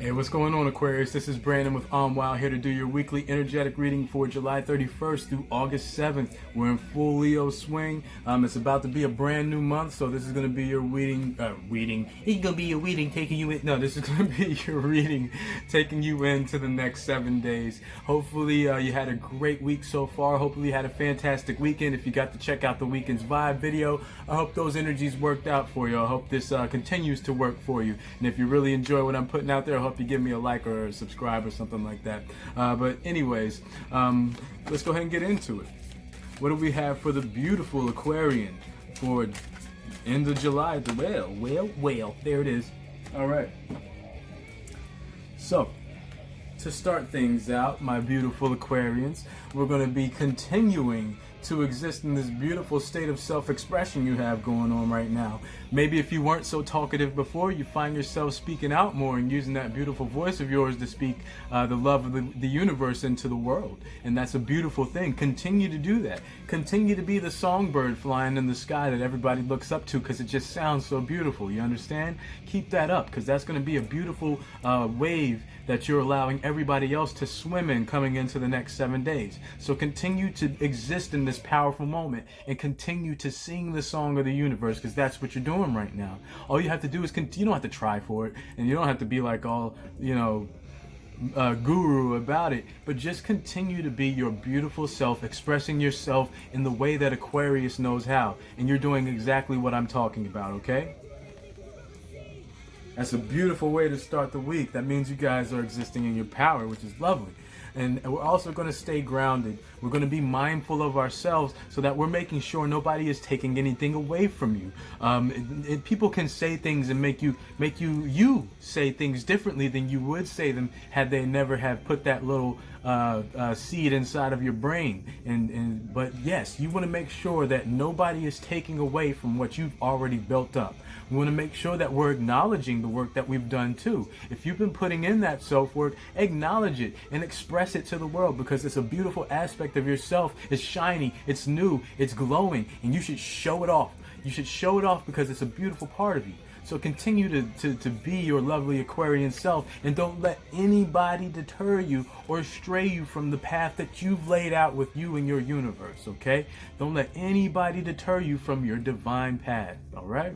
Hey, what's going on, Aquarius? This is Brandon with Wow, here to do your weekly energetic reading for July 31st through August 7th. We're in full Leo swing. It's about to be a brand new month, so this is going to be your reading. It's going to be your reading taking you in. No, this is going to be your reading taking you into the next 7 days. Hopefully, you had a great week so far. Hopefully, you had a fantastic weekend. If you got to check out the Weekend's Vibe video, I hope those energies worked out for you. I hope this continues to work for you. And if you really enjoy what I'm putting out there, I hope you give me a like or a subscribe or something like that. But anyways, let's go ahead and get into it. What do we have for the beautiful Aquarian for end of July? Well, there it is. All right. So, to start things out, my beautiful Aquarians, we're going to be continuing to exist in this beautiful state of self-expression you have going on right now. Maybe if you weren't so talkative before, you find yourself speaking out more and using that beautiful voice of yours to speak the love of the universe into the world. And that's a beautiful thing. Continue to do that. Continue to be the songbird flying in the sky that everybody looks up to because it just sounds so beautiful. You understand? Keep that up, because that's going to be a beautiful wave that you're allowing everybody else to swim in coming into the next 7 days. So continue to exist in this powerful moment and continue to sing the song of the universe, because that's what you're doing right now. All you have to do is you don't have to try for it, and you don't have to be like all, guru about it, but just continue to be your beautiful self, expressing yourself in the way that Aquarius knows how. And you're doing exactly what I'm talking about, okay? That's a beautiful way to start the week. That means you guys are existing in your power, which is lovely. And we're also going to stay grounded. We're going to be mindful of ourselves so that we're making sure nobody is taking anything away from you. People can say things and make you say things differently than you would say them had they never have put that little seed inside of your brain. But yes, you want to make sure that nobody is taking away from what you've already built up. We want to make sure that we're acknowledging the work that we've done too. If you've been putting in that self-work, acknowledge it and express it to the world, because it's a beautiful aspect of yourself. It's shiny, it's new, it's glowing, and you should show it off. You should show it off because it's a beautiful part of you. So continue to be your lovely Aquarian self, and don't let anybody deter you or stray you from the path that you've laid out with you and your universe, okay? Don't let anybody deter you from your divine path, all right?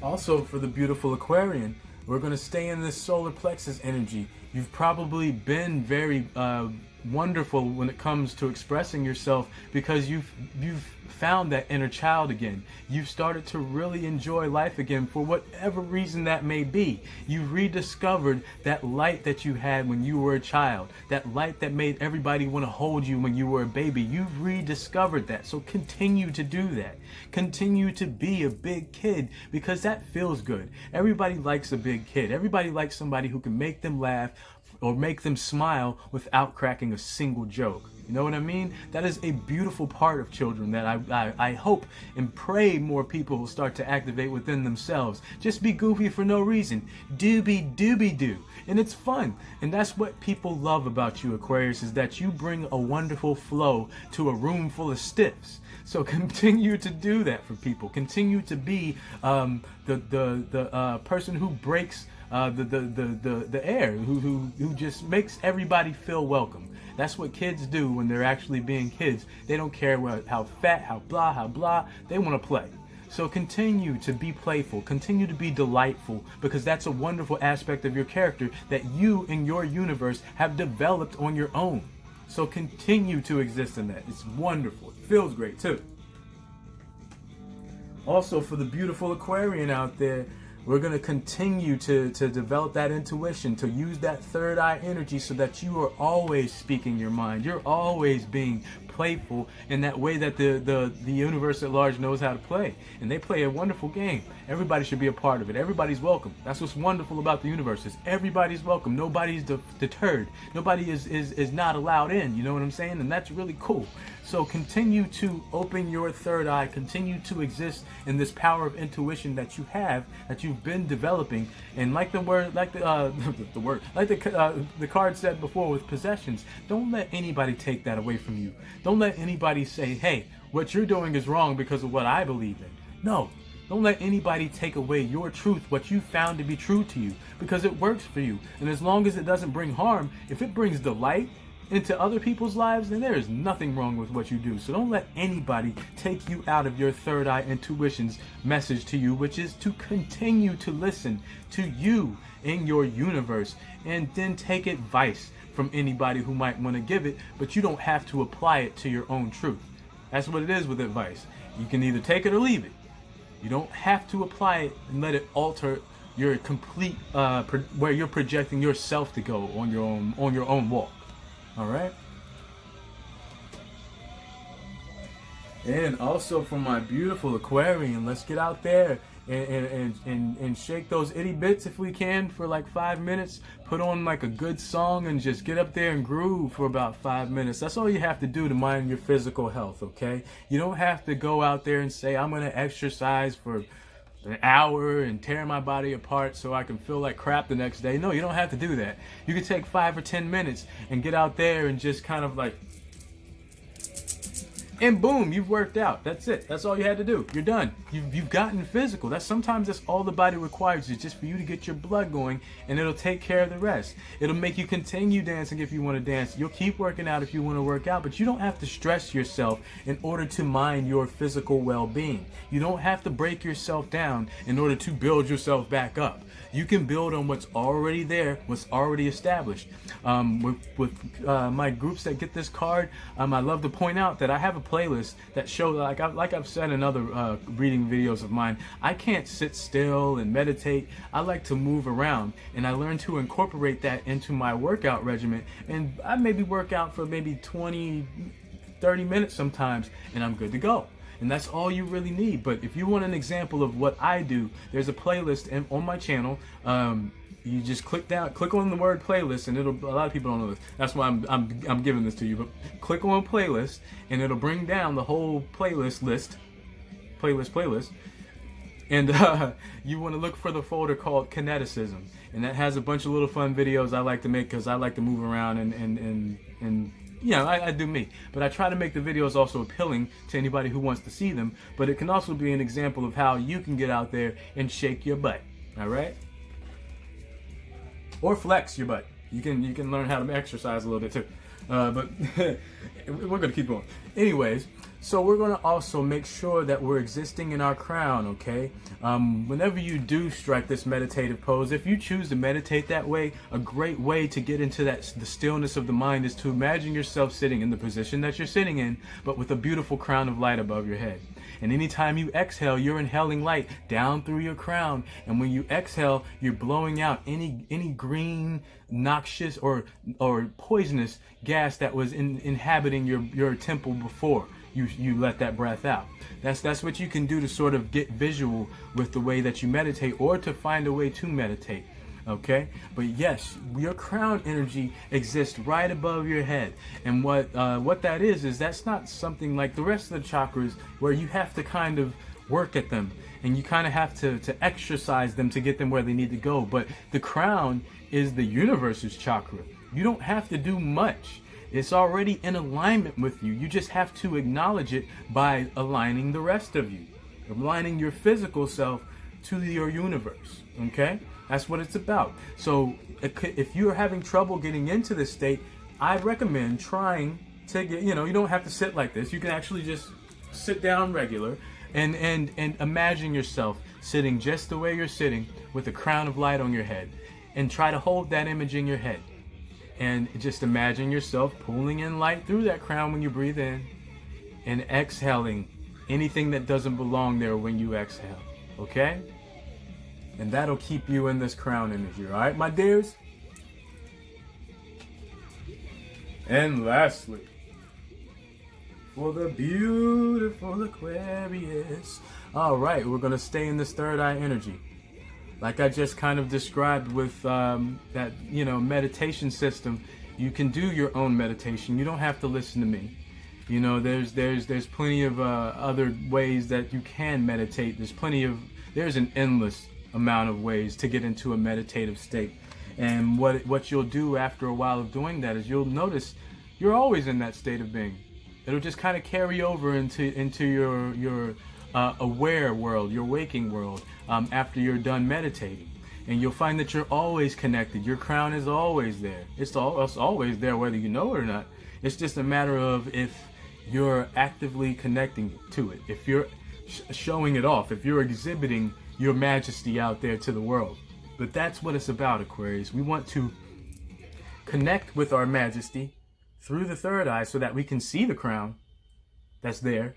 Also, for the beautiful Aquarian, we're going to stay in this solar plexus energy. You've probably been very wonderful when it comes to expressing yourself, because you've found that inner child again. You've started to really enjoy life again for whatever reason that may be. You've rediscovered that light that you had when you were a child, that light that made everybody want to hold you when you were a baby. You've rediscovered that. So continue to do that. Continue to be a big kid, because that feels good. Everybody likes a big kid. Everybody likes somebody who can make them laugh or make them smile without cracking a single joke. You know what I mean? That is a beautiful part of children that I hope and pray more people will start to activate within themselves. Just be goofy for no reason. Doobie-doo. And it's fun. And that's what people love about you, Aquarius, is that you bring a wonderful flow to a room full of stiffs. So continue to do that for people. Continue to be the person who breaks the air, who just makes everybody feel welcome. That's what kids do when they're actually being kids. They don't care how fat, how blah. They want to play. So continue to be playful. Continue to be delightful, because that's a wonderful aspect of your character that you in your universe have developed on your own. So continue to exist in that. It's wonderful. It feels great too. Also, for the beautiful Aquarian out there, we're going to continue to develop that intuition, to use that third eye energy, so that you are always speaking your mind. You're always being playful in that way that the universe at large knows how to play. And they play a wonderful game. Everybody should be a part of it. Everybody's welcome. That's what's wonderful about the universe, is everybody's welcome. Nobody's deterred. Nobody is not allowed in. You know what I'm saying? And that's really cool. So continue to open your third eye. Continue to exist in this power of intuition that you have, that you've been developing. And like the word, like the card said before with possessions, don't let anybody take that away from you. Don't let anybody say, hey, what you're doing is wrong because of what I believe in. No. Don't let anybody take away your truth, what you found to be true to you, because it works for you. And as long as it doesn't bring harm, if it brings delight into other people's lives, then there is nothing wrong with what you do. So don't let anybody take you out of your third eye intuition's message to you, which is to continue to listen to you in your universe, and then take advice from anybody who might want to give it, but you don't have to apply it to your own truth. That's what it is with advice. You can either take it or leave it. You don't have to apply it and let it alter your complete where you're projecting yourself to go on your own walk. All right. And also for my beautiful Aquarian, let's get out there and shake those itty bits if we can for like 5 minutes. Put on like a good song and just get up there and groove for about 5 minutes. That's all you have to do to mind your physical health, okay? You don't have to go out there and say, I'm going to exercise for an hour and tear my body apart so I can feel like crap the next day. No, you don't have to do that. You can take 5 or 10 minutes and get out there and just kind of like, and boom, you've worked out. That's it. That's all you had to do. You're done. You've gotten physical. Sometimes that's all the body requires, is just for you to get your blood going, and it'll take care of the rest. It'll make you continue dancing if you want to dance. You'll keep working out if you want to work out, but you don't have to stress yourself in order to mind your physical well-being. You don't have to break yourself down in order to build yourself back up. You can build on what's already there, what's already established. With my groups that get this card, I love to point out that I have a playlist that shows, like I've said in other reading videos of mine, I can't sit still and meditate. I like to move around, and I learned to incorporate that into my workout regimen. And I maybe work out for maybe 20, 30 minutes sometimes, and I'm good to go. And that's all you really need. But if you want an example of what I do, there's a playlist on my channel. You just click on the word playlist, and a lot of people don't know this. That's why I'm giving this to you. But click on playlist, and it'll bring down the whole playlist. And you want to look for the folder called Kineticism, and that has a bunch of little fun videos I like to make, because I like to move around and yeah, I do me. But I try to make the videos also appealing to anybody who wants to see them. But it can also be an example of how you can get out there and shake your butt. All right? Or flex your butt. You can learn how to exercise a little bit too. But we're going to keep going. Anyways, so we're going to also make sure that we're existing in our crown, okay? Whenever you do strike this meditative pose, if you choose to meditate that way, a great way to get into the stillness of the mind is to imagine yourself sitting in the position that you're sitting in, but with a beautiful crown of light above your head. And anytime you exhale, you're inhaling light down through your crown. And when you exhale, you're blowing out any green, noxious, or poisonous gas that was inhabiting your temple before you let that breath out. That's what you can do to sort of get visual with the way that you meditate, or to find a way to meditate. Okay, but yes, your crown energy exists right above your head, and what that is that's not something like the rest of the chakras where you have to kind of work at them and you kind of have to exercise them to get them where they need to go. But the crown is the universe's chakra. You don't have to do much. It's already in alignment with you. You just have to acknowledge it by aligning the rest of you, aligning your physical self to your universe. Okay? That's what it's about. So if you're having trouble getting into this state, I recommend trying to get, you don't have to sit like this. You can actually just sit down regular and imagine yourself sitting just the way you're sitting with a crown of light on your head, and try to hold that image in your head. And just imagine yourself pulling in light through that crown when you breathe in, and exhaling anything that doesn't belong there when you exhale. Okay? And that'll keep you in this crown energy, all right, my dears? And lastly, for the beautiful Aquarius, all right, we're going to stay in this third eye energy. Like I just kind of described with that, meditation system, you can do your own meditation. You don't have to listen to me. There's plenty of other ways that you can meditate. There's an endless amount of ways to get into a meditative state. And what you'll do after a while of doing that is you'll notice you're always in that state of being. It'll just kind of carry over into your aware world, your waking world, after you're done meditating. And you'll find that you're always connected. Your crown is always there. It's always there whether you know it or not. It's just a matter of if you're actively connecting to it, if you're showing it off, if you're exhibiting your majesty out there to the world. But that's what it's about, Aquarius. We want to connect with our majesty through the third eye so that we can see the crown that's there.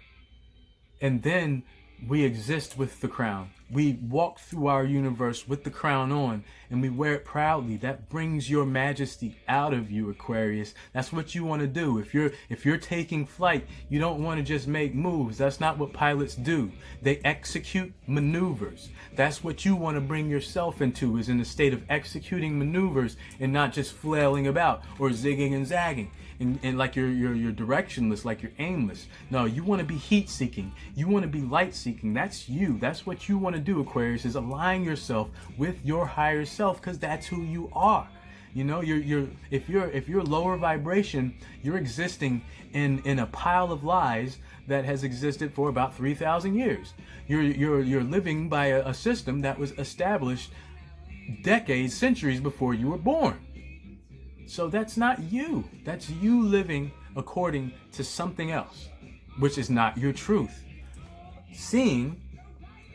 And then we exist with the crown. We walk through our universe with the crown on, and we wear it proudly. That brings your majesty out of you, Aquarius. That's what you want to do. If you're taking flight, you don't want to just make moves. That's not what pilots do. They execute maneuvers. That's what you want to bring yourself into, is in a state of executing maneuvers and not just flailing about or zigging and zagging. And like you're directionless, like you're aimless. No, you want to be heat seeking. You want to be light seeking. That's you. That's what you want to do, Aquarius, is align yourself with your higher self, because that's who you are. You know, if you're lower vibration, you're existing in a pile of lies that has existed for about 3,000 years. You're living by a system that was established decades, centuries before you were born. So that's not you. That's you living according to something else, which is not your truth. Seeing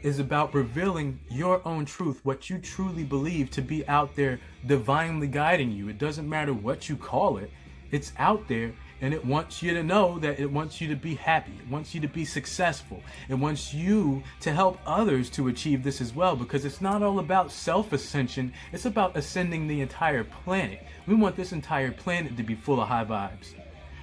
is about revealing your own truth, what you truly believe to be out there divinely guiding you. It doesn't matter what you call it. It's out there, and it wants you to know that it wants you to be happy. It wants you to be successful. It wants you to help others to achieve this as well, because it's not all about self-ascension. It's about ascending the entire planet. We want this entire planet to be full of high vibes.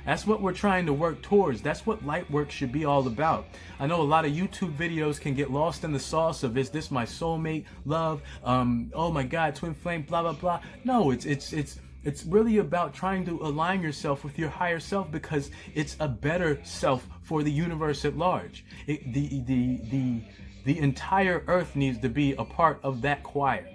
That's what we're trying to work towards. That's what light work should be all about. I know a lot of YouTube videos can get lost in the sauce of, is this my soulmate, love, oh my God, twin flame, blah, blah, blah. No, it's really about trying to align yourself with your higher self, because it's a better self for the universe at large. The entire earth needs to be a part of that choir.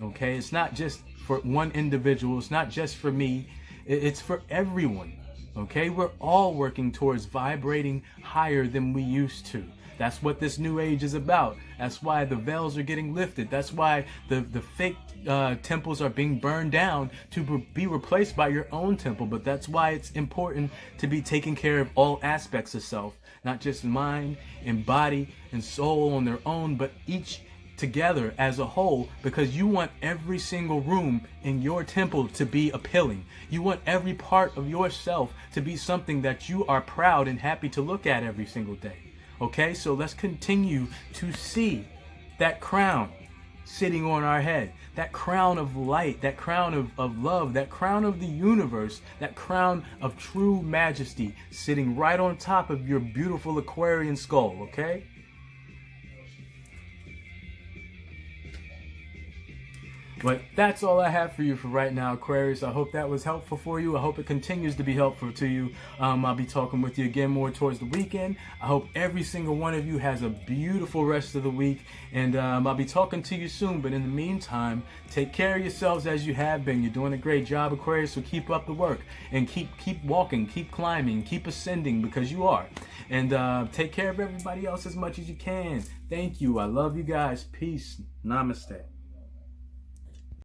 Okay, it's not just for one individual. It's not just for me. It's for everyone. Okay, we're all working towards vibrating higher than we used to. That's what this new age is about. That's why the veils are getting lifted. That's why the fake temples are being burned down to be replaced by your own temple. But that's why it's important to be taking care of all aspects of self, not just mind and body and soul on their own, but each together as a whole, because you want every single room in your temple to be appealing. You want every part of yourself to be something that you are proud and happy to look at every single day. Okay, so let's continue to see that crown sitting on our head, that crown of light, that crown of love, that crown of the universe, that crown of true majesty sitting right on top of your beautiful Aquarian skull, okay? But that's all I have for you for right now, Aquarius. I hope that was helpful for you. I hope it continues to be helpful to you. I'll be talking with you again more towards the weekend. I hope every single one of you has a beautiful rest of the week. And I'll be talking to you soon. But in the meantime, take care of yourselves as you have been. You're doing a great job, Aquarius, so keep up the work. And keep walking, keep climbing, keep ascending, because you are. And take care of everybody else as much as you can. Thank you. I love you guys. Peace. Namaste.